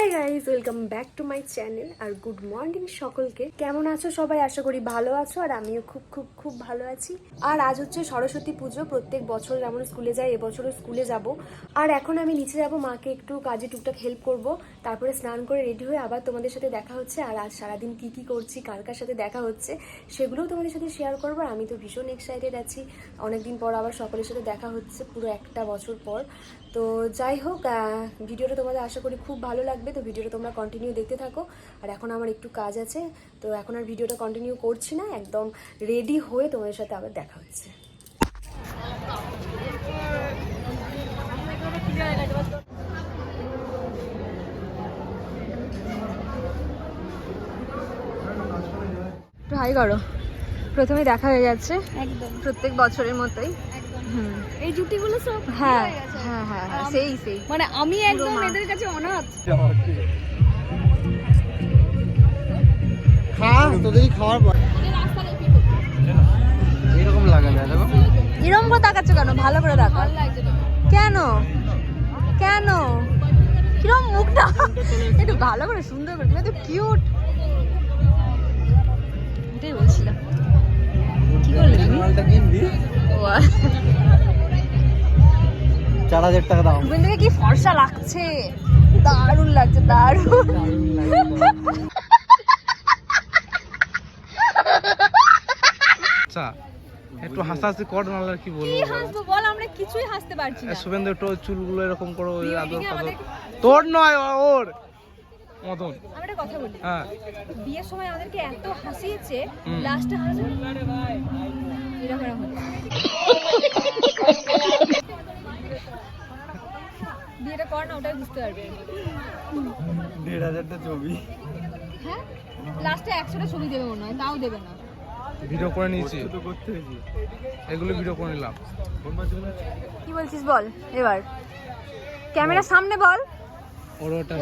High guys, welcome back to my channel. আর good morning সকলকে। কেমন আছো সবাই? আশা করি ভালো আছো, আর আমিও খুব খুব খুব ভালো আছি। আর আজ হচ্ছে সরস্বতী পুজো। প্রত্যেক বছর যেমন স্কুলে যাই, এবছরও স্কুলে যাব। আর এখন আমি নিচে যাব, মাকে একটু কাজে টুকটাক হেল্প করব, তারপরে স্নান করে রেডি হয়ে আবার তোমাদের সাথে দেখা হচ্ছে। আর আজ সারাদিন কি কি করছি, কার কার সাথে দেখা হচ্ছে, সেগুলোও তোমাদের সাথে শেয়ার করবো। আর আমি তো ভীষণ এক্সাইটেড আছি, অনেকদিন পর আবার সকলের সাথে দেখা হচ্ছে, পুরো একটা বছর পর। তো যাই হোক, ভিডিওটা তোমাদের আশা করি খুব ভালো লাগবে। তো ভিডিওটা তোমরা কন্টিনিউ দেখতে থাকো। আর এখন আমার একটু কাজ আছে, তো এখন আর ভিডিওটা কন্টিনিউ করছি না, একদম রেডি হয়ে তোমাদের সাথে আবার দেখা হচ্ছে। একটু হাই করো। প্রথমে দেখা হয়ে যাচ্ছে, একদম প্রত্যেক বছরের মতোই। এই জুটিগুলো সব হ্যাঁ হ্যাঁ হ্যাঁ হ্যাঁ, সেই সেই মানে আমি একদম এদের কাছে অনাথ। তোদেরই খাওয়ার পর এরকম লাগে না, দেখো এরকম করে তাকাচ্ছ কেন? ভালো করে তাকাও। কেন কেন কিরম মুখটা একটু ভালো করে সুন্দর করে, তুমি তো কিউট। এটাই বলছিলাম। কি বললে তুমি? মালটা কিনবি 4000 টাকা দাম। শুভেন্দুকে কি ফর্সা লাগছে, দারুণ লাগছে, দারুণ। আচ্ছা একটু হাসাহাসি কর, নাহলে আর কি বলবো। কি হাসবো বল, আমরা কিছুই হাসতে পারছি না। শুভেন্দু একটু চুলগুলো এরকম করো, আদর আদর। তোর নয়, ওর মতন। আমি একটা কথা বলি, হ্যাঁ, বিয়ের সময় আমাদেরকে এত হাসিয়েছে, লাস্টে হাসি এরকম এরকম বিয়েটা কর না, ওটাই বুঝতে পারবে। 1500টা ছবি। হ্যাঁ, লাস্টে 100টা ছবি দেবে মনে হয়, তাও দেবে না। ভিডিও করে নিয়েছি, তো করতে হয়েছে। এগুলো ভিডিও করে নিলাম। কি বলছিস বল এবার, ক্যামেরার সামনে বল। ওর ওটা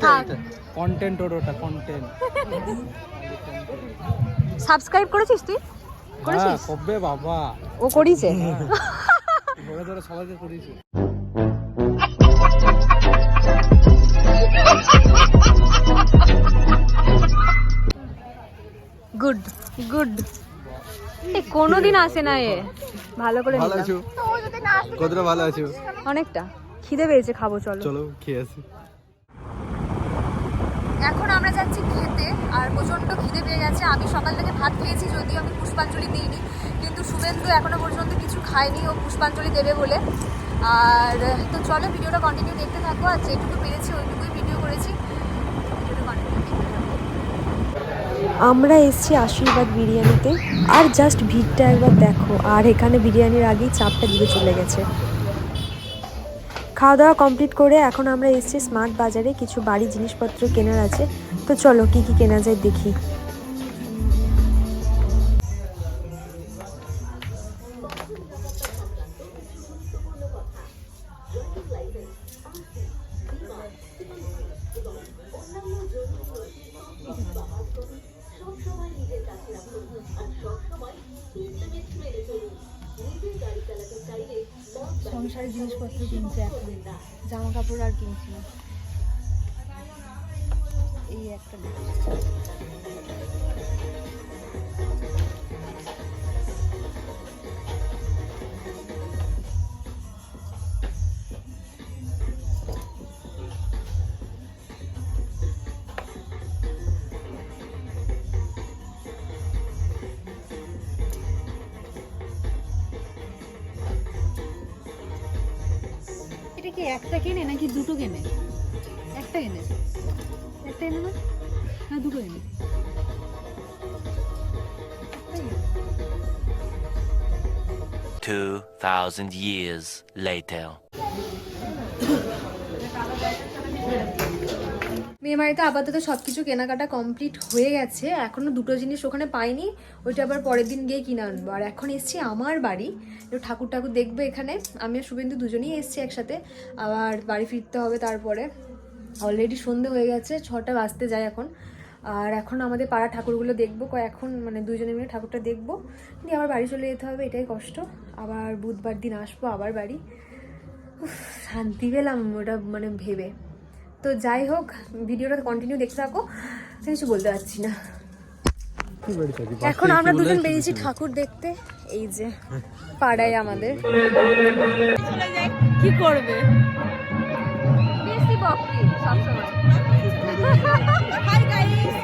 থাক। কন্টেন্ট, ওর ওটা কন্টেন্ট। সাবস্ক্রাইব করেছিস তুই? হ্যাঁ, করেছিস? কবে বাবা, ও করেছে। ধরে ধরে সবাইকে করেছে। Good good. এ কোনোদিন আসে না এ। ভালো করে ভালো নিলাম। আছো? কতটা ভালো আছো? অনেকটা খিদে পেয়েছে, খাবো চলো। চলো খেয়ে আসি। এখন আমরা যাচ্ছি খেতে, আর প্রচন্ড খিদে পেয়ে গেছে। আমি সকাল থেকে ভাত খেয়েছি, যদিও আমি পুষ্পাঞ্জলি দিইনি, কিন্তু শুভেন্দু এখনো পর্যন্ত কিছু খায়নি, ও পুষ্পাঞ্জলি দেবে বলে। আর তো চলো ভিডিওটা কন্টিনিউ দেখতে থাকো, আর যেটুকু পেরেছি ওইটুকুই ভিডিও করেছি। ভিডিওটা কন্টিনিউ দেখতে থাকো। আমরা এসেছি আশীর্বাদ বিরিয়ানিতে, আর জাস্ট ভিড়টা একবার দেখো। আর এখানে বিরিয়ানির আগেই চাপটা দিকে চলে গেছে। খাওয়া দাওয়া কমপ্লিট করে এখন আমরা এসেছি স্মার্ট বাজারে, কিছু বাড়ি জিনিসপত্র কেনার আছে। তো চলো কি কি কেনা যায় দেখি। সংসারের জিনিসপত্র কিনছে, এখন জামা কাপড় আর কিনছি না। এই একটা এটা কি একটা কেনে নাকি দুটো কেনে? একটা কেনে, একটা এনে না, না দুটো এনে। 2000 years later. মেয়ে বাড়িতে আপাতত সব কিছু কেনাকাটা কমপ্লিট হয়ে গেছে। এখনও দুটো জিনিস ওখানে পাইনি, ওইটা আবার পরের দিন গিয়ে কিনে আনবো। আর এখন এসছি আমার বাড়ি, একটু ঠাকুর ঠাকুর দেখবো এখানে। আমি আর শুভেন্দু দুজনেই এসছি একসাথে, আবার বাড়ি ফিরতে হবে। তারপরে অলরেডি সন্ধে হয়ে গেছে, 6টা বাজতে যায় এখন। আর এখন আমাদের পাড়া ঠাকুরগুলো দেখবো, এখন মানে দুজনে মিলে ঠাকুরটা দেখবো, দিয়ে আবার বাড়ি চলে যেতে হবে, এটাই কষ্ট। আবার বুধবার দিন আসবো আবার বাড়ি। শান্তি পেলাম ওটা মানে ভেবে। তো যাই হোক, ভিডিওটা কন্টিনিউ দেখতে থাকো, কিছু বলতে পারছি না। এখন আমরা দুজন বেরিয়েছি ঠাকুর দেখতে, এই যে পাড়ায় আমাদের। কি করবে বেশি বকরি সবসময়। হাই গাইস,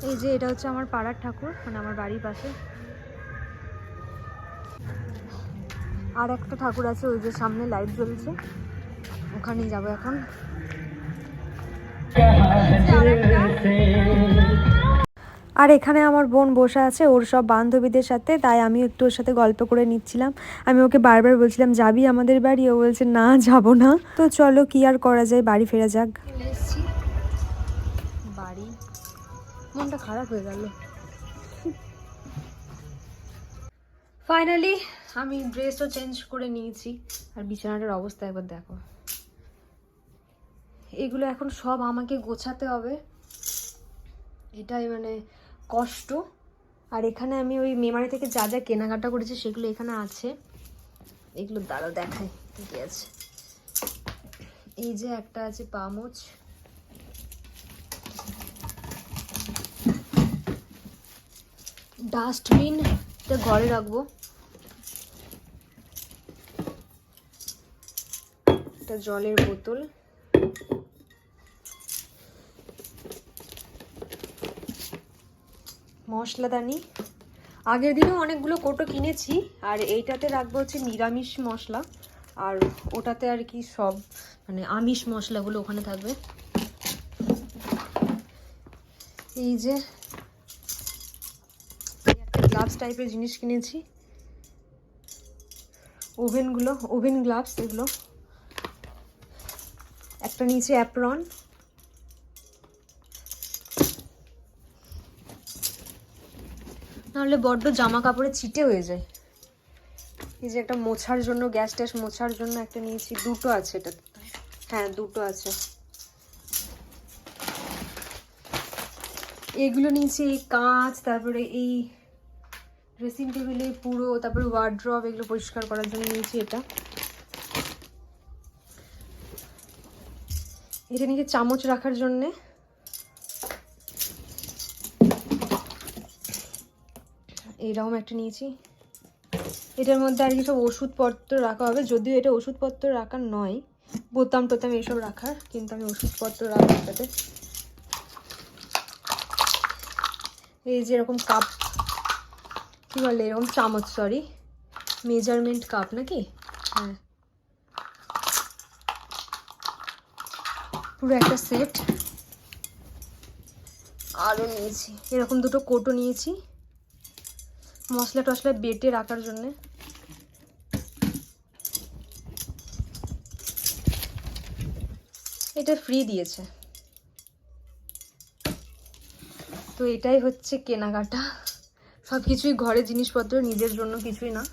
এই যে এটা হচ্ছে আমার পাড়ার ঠাকুর, মানে আমার বাড়ির পাশে। আর একটা ঠাকুর আছে ওই যে সামনে লাইট জ্বলছে, ওখানেই যাবো এখন। আর এখানে আমার বোন বসে আছে ওর সব বান্ধবীদের সাথে, তাই আমি একটু ওর সাথে গল্প করে নিচ্ছিলাম। আমি ওকে বারবার বলছিলাম যাবি আমাদের বাড়ি, ও বলছে না যাব না। তো চলো কি আর করা যায়, বাড়ি ফেরা যাক। বাড়ি, মনটা খারাপ হয়ে গেল। ফাইনালি আমি ড্রেসও চেঞ্জ করে নিয়েছি, আর বিছানাটার অবস্থা একবার দেখো। এগুলো এখন সব আমাকে গোছাতে হবে, এটাই মানে কষ্ট। আর এখানে আমি ওই মেমারি থেকে যা যা কেনাকাটা করেছি সেগুলো এখানে আছে, এগুলো দাঁড়াও দেখাই কি কি আছে। এই যে একটা আছে পামোচ, ডাস্টবিন, এটা ঘরে রাখবো, একটা জলের বোতল, মশলাদানি। আগের দিনেও অনেকগুলো কৌটো কিনেছি, আর এইটাতে রাখবো হচ্ছে নিরামিষ মশলা, আর ওটাতে আর কি সব মানে আমিষ মশলাগুলো ওখানে থাকবে। এই যে একটা গ্লাভস টাইপের জিনিস কিনেছি, ওভেন গ্লাভস এগুলো। একটা নিচে অ্যাপ্রন, নাহলে বড্ড জামা কাপড়ে ছিটে হয়ে যায়। এই যে একটা মোছার জন্য, গ্যাস ট্যাস মোছার জন্য একটা নিয়েছি, দুটো আছে এটা, হ্যাঁ দুটো আছে। এগুলো নিয়েছি, এই কাঁচ, তারপরে এই ড্রেসিং টেবিলে পুরো, তারপরে ওয়ার্ড্রব, এগুলো পরিষ্কার করার জন্য নিয়েছি এটা। এটা নিয়েছি চামচ রাখার জন্যে। এইরকম একটা নিয়েছি, এটার মধ্যে আর কি সব ওষুধপত্র রাখা হবে, যদিও এটা ওষুধপত্র রাখার নয়, বোতাম টোতাম এসব রাখার, কিন্তু আমি ওষুধপত্র রাখবো এটাতে। এই যে এরকম কাপ, কি বলে এরকম চামচ, সরি মেজারমেন্ট কাপ নাকি, হ্যাঁ পুরো একটা সেট। আরও নিয়েছি এরকম দুটো কৌটো নিয়েছি, মশলা টশলা বেটে রাখার জন্য। এটা ফ্রি দিয়েছে। তো এটাই হচ্ছে কেনাকাটা, সব কিছুই ঘরে জিনিসপত্র, নিজের জন্য কিছুই না।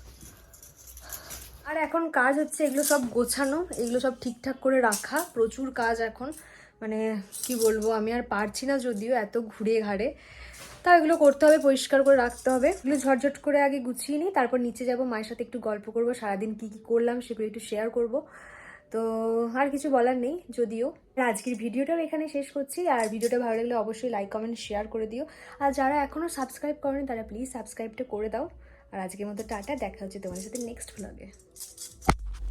আর এখন কাজ হচ্ছে এগুলো সব গোছানো, এগুলো সব ঠিকঠাক করে রাখা, প্রচুর কাজ এখন, মানে কি বলবো, আমি আর পারছি না যদিও এত ঘুরে ঘাড়ে, তা এগুলো করতে হবে, পরিষ্কার করে রাখতে হবে। এগুলো ঝটঝট করে আগে গুছিয়ে নিই, তারপর নিচে যাব, মায়ের সাথে একটু গল্প করবো, সারাদিন কি কি করলাম সেগুলো একটু শেয়ার করব। তো আর কিছু বলার নেই যদিও। আজকের ভিডিওটাও এখানে শেষ করছি, আর ভিডিওটা ভালো লাগলে অবশ্যই লাইক কমেন্ট শেয়ার করে দিও, আর যারা এখনও সাবস্ক্রাইব করেনি তারা প্লিজ সাবস্ক্রাইবটা করে দাও। আর আজকের মতো টাটা, দেখা হচ্ছে তোমাদের সাথে নেক্সট ভ্লগে।